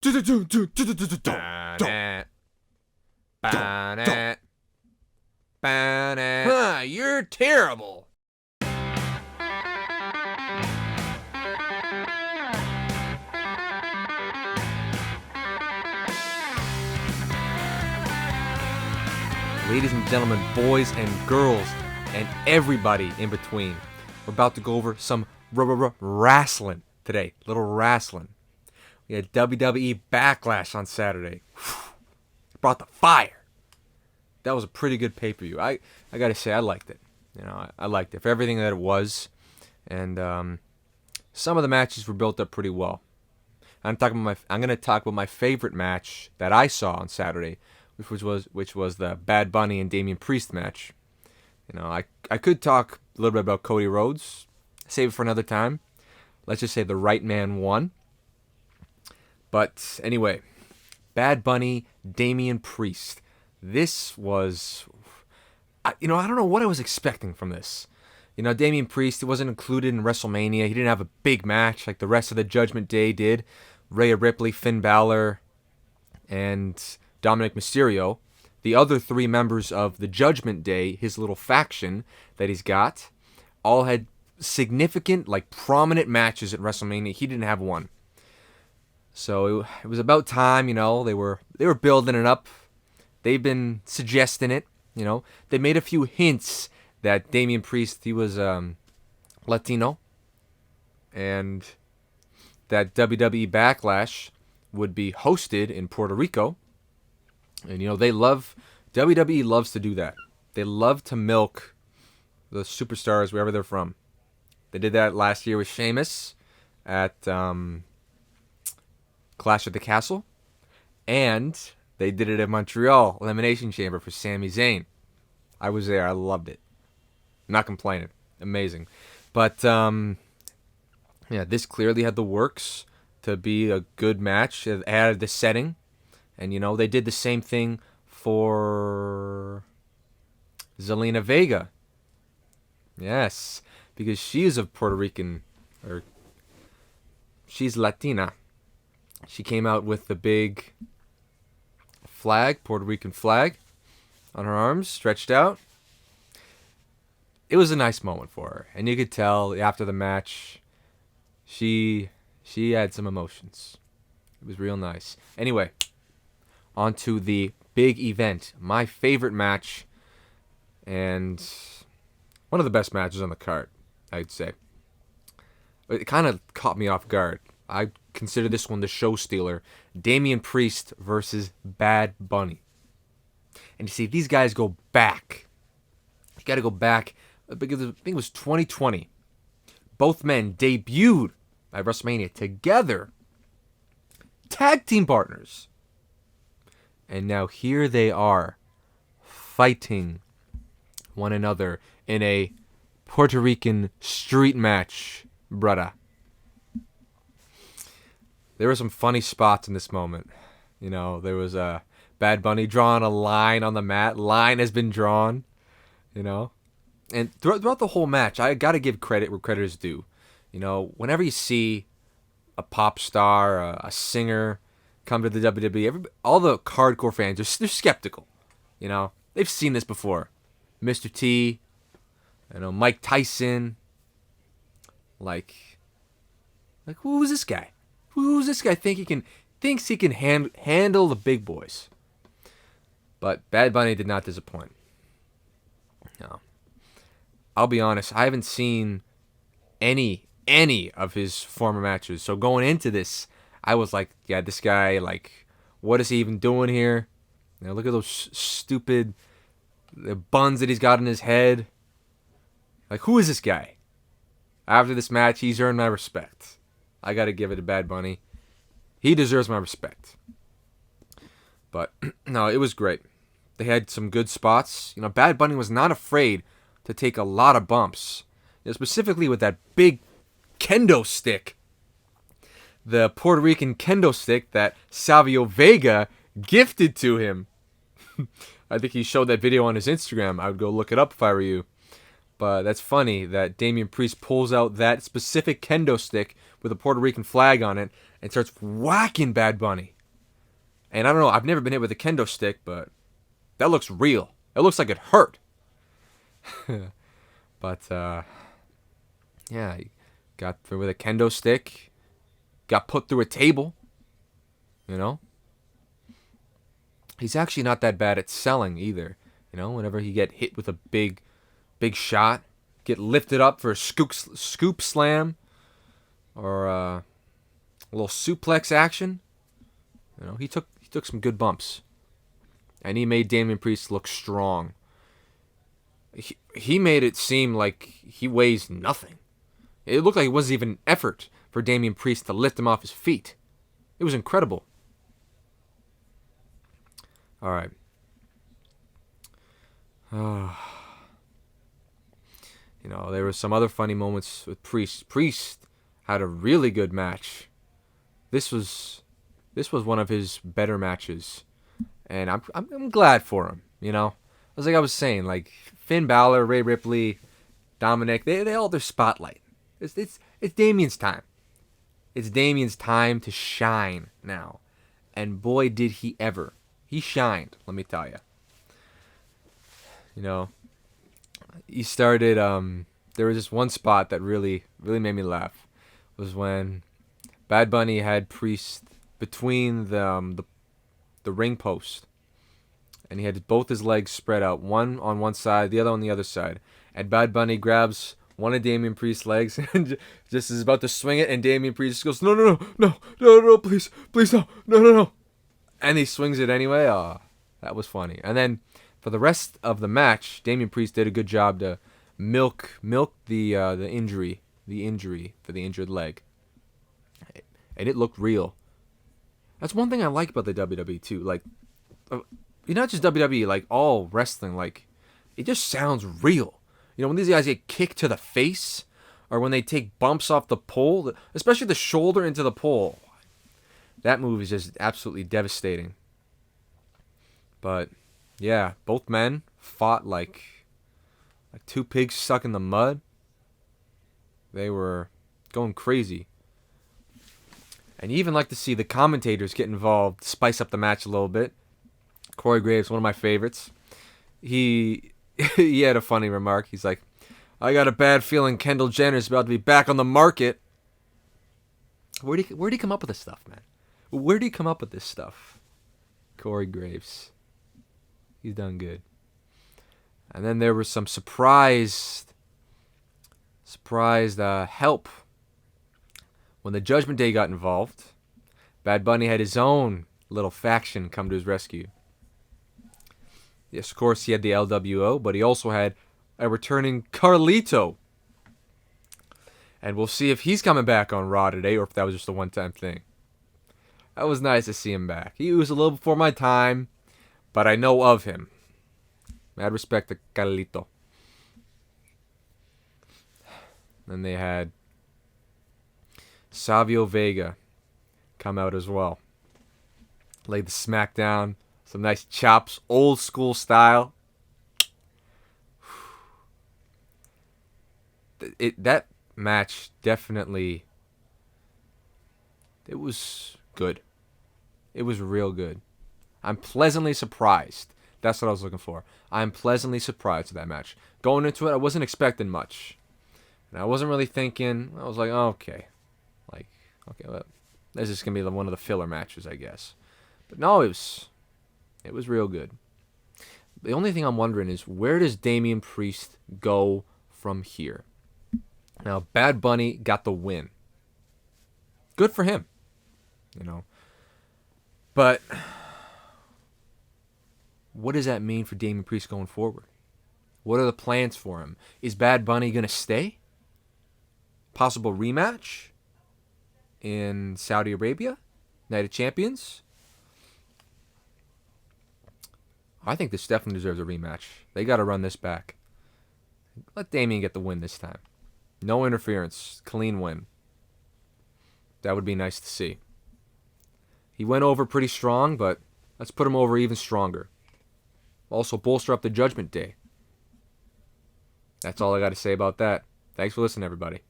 You're terrible. Ladies and gentlemen, boys and girls, and everybody in between, we're about to go over some wrestling today. Little wrestling. We had WWE Backlash on Saturday. It brought the fire. That was a pretty good pay-per-view. I gotta say, I liked it. I liked it for everything that it was, and some of the matches were built up pretty well. I'm gonna talk about my favorite match that I saw on Saturday, which was the Bad Bunny and Damien Priest match. I could talk a little bit about Cody Rhodes. Save it for another time. Let's just say the right man won. But anyway, Bad Bunny, Damien Priest. This was, I don't know what I was expecting from this. Damien Priest, he wasn't included in WrestleMania. He didn't have a big match like the rest of the Judgment Day did. Rhea Ripley, Finn Balor, and Dominic Mysterio. The other three members of the Judgment Day, his little faction that he's got, all had significant, prominent matches at WrestleMania. He didn't have one. So it was about time, they were building it up. They've been suggesting it, They made a few hints that Damien Priest, he was Latino, and that WWE Backlash would be hosted in Puerto Rico. And WWE loves to do that. They love to milk the superstars wherever they're from. They did that last year with Sheamus at Clash at the Castle, and they did it at Montreal Elimination Chamber for Sami Zayn. I was there. I loved it. I'm not complaining. Amazing. But this clearly had the works to be a good match. It added the setting, and they did the same thing for Zelina Vega. Yes, because she is of Puerto Rican, or she's Latina. She came out with the big flag, Puerto Rican flag, on her arms, stretched out. It was a nice moment for her, and you could tell after the match, she had some emotions. It was real nice. Anyway, on to the big event, my favorite match, and one of the best matches on the card, I'd say. It kind of caught me off guard. I consider this one the show stealer. Damien Priest versus Bad Bunny. And you see, these guys go back. You got to go back, because I think it was 2020. Both men debuted at WrestleMania together. Tag team partners. And now here they are, fighting one another in a Puerto Rican street match, brother. There were some funny spots in this moment. There was a Bad Bunny drawing a line on the mat. Line has been drawn, And throughout the whole match, I got to give credit where credit is due. Whenever you see a pop star, a singer come to the WWE, all the hardcore fans, they're skeptical. They've seen this before. Mr. T, Mike Tyson. Who's this guy? Who's this guy thinks he can handle the big boys? But Bad Bunny did not disappoint. No. I'll be honest, I haven't seen any of his former matches. So going into this, I was like, yeah, this guy, what is he even doing here? Look at those stupid buns that he's got in his head. Who is this guy? After this match, he's earned my respect. I got to give it to Bad Bunny. He deserves my respect. But, no, it was great. They had some good spots. Bad Bunny was not afraid to take a lot of bumps. Specifically with that big kendo stick. The Puerto Rican kendo stick that Savio Vega gifted to him. I think he showed that video on his Instagram. I would go look it up if I were you. But that's funny that Damien Priest pulls out that specific kendo stick with a Puerto Rican flag on it and starts whacking Bad Bunny. And I don't know, I've never been hit with a kendo stick, but that looks real. It looks like it hurt. But, yeah, he got through with a kendo stick, got put through a table, you know. He's actually not that bad at selling either, you know. Whenever he get hit with a big shot, get lifted up for a scoop slam or a little suplex action, you know, he took some good bumps, and he made Damien Priest look strong. He made it seem like he weighs nothing. It looked like it wasn't even an effort for Damien Priest to lift him off his feet. It was incredible. All right. You know, there were some other funny moments with Priest. Priest had a really good match. This was one of his better matches, and I'm glad for him. You know, I was saying, like Finn Balor, Rhea Ripley, Dominic, they all their spotlight. It's Damien's time. It's Damien's time to shine now, and boy did he ever. He shined, let me tell you. You know, he started. There was this one spot that really made me laugh. Was when Bad Bunny had Priest between the ring post, and he had both his legs spread out, one on one side, the other on the other side. And Bad Bunny grabs one of Damien Priest's legs and just is about to swing it, and Damien Priest goes, no, please, no. And he swings it anyway. That was funny. And then for the rest of the match, Damien Priest did a good job to milk the injury for the injured leg, and it looked real. That's one thing I like about the WWE too. Like, not just WWE, like all wrestling, like it just sounds real. You know, when these guys get kicked to the face, or when they take bumps off the pole, especially the shoulder into the pole, that move is just absolutely devastating. But yeah, both men fought like two pigs stuck in the mud. They were going crazy. And you even like to see the commentators get involved, spice up the match a little bit. Corey Graves, one of my favorites. He had a funny remark. He's like, I got a bad feeling Kendall Jenner's about to be back on the market. Where'd he come up with this stuff, man? Where'd he come up with this stuff? Corey Graves. He's done good. And then there was some surprised help. When the Judgment Day got involved, Bad Bunny had his own little faction come to his rescue. Yes, of course, he had the LWO, but he also had a returning Carlito. And we'll see if he's coming back on Raw today, or if that was just a one-time thing. That was nice to see him back. He was a little before my time, but I know of him. Mad respect to Carlito. Then they had Savio Vega come out as well. Laid the smackdown. Some nice chops. Old school style. That match definitely... It was good. It was real good. I'm pleasantly surprised. That's what I was looking for. I'm pleasantly surprised with that match. Going into it, I wasn't expecting much. And I wasn't really thinking... I was like, oh, okay. Okay, well, this is going to be one of the filler matches, I guess. But no, it was real good. The only thing I'm wondering is, where does Damien Priest go from here? Now, Bad Bunny got the win. Good for him. You know. But what does that mean for Damien Priest going forward? What are the plans for him? Is Bad Bunny going to stay? Possible rematch in Saudi Arabia? Night of Champions? I think this definitely deserves a rematch. They got to run this back. Let Damien get the win this time. No interference. Clean win. That would be nice to see. He went over pretty strong, but let's put him over even stronger. Also bolster up the Judgment Day. That's all I got to say about that. Thanks for listening, everybody.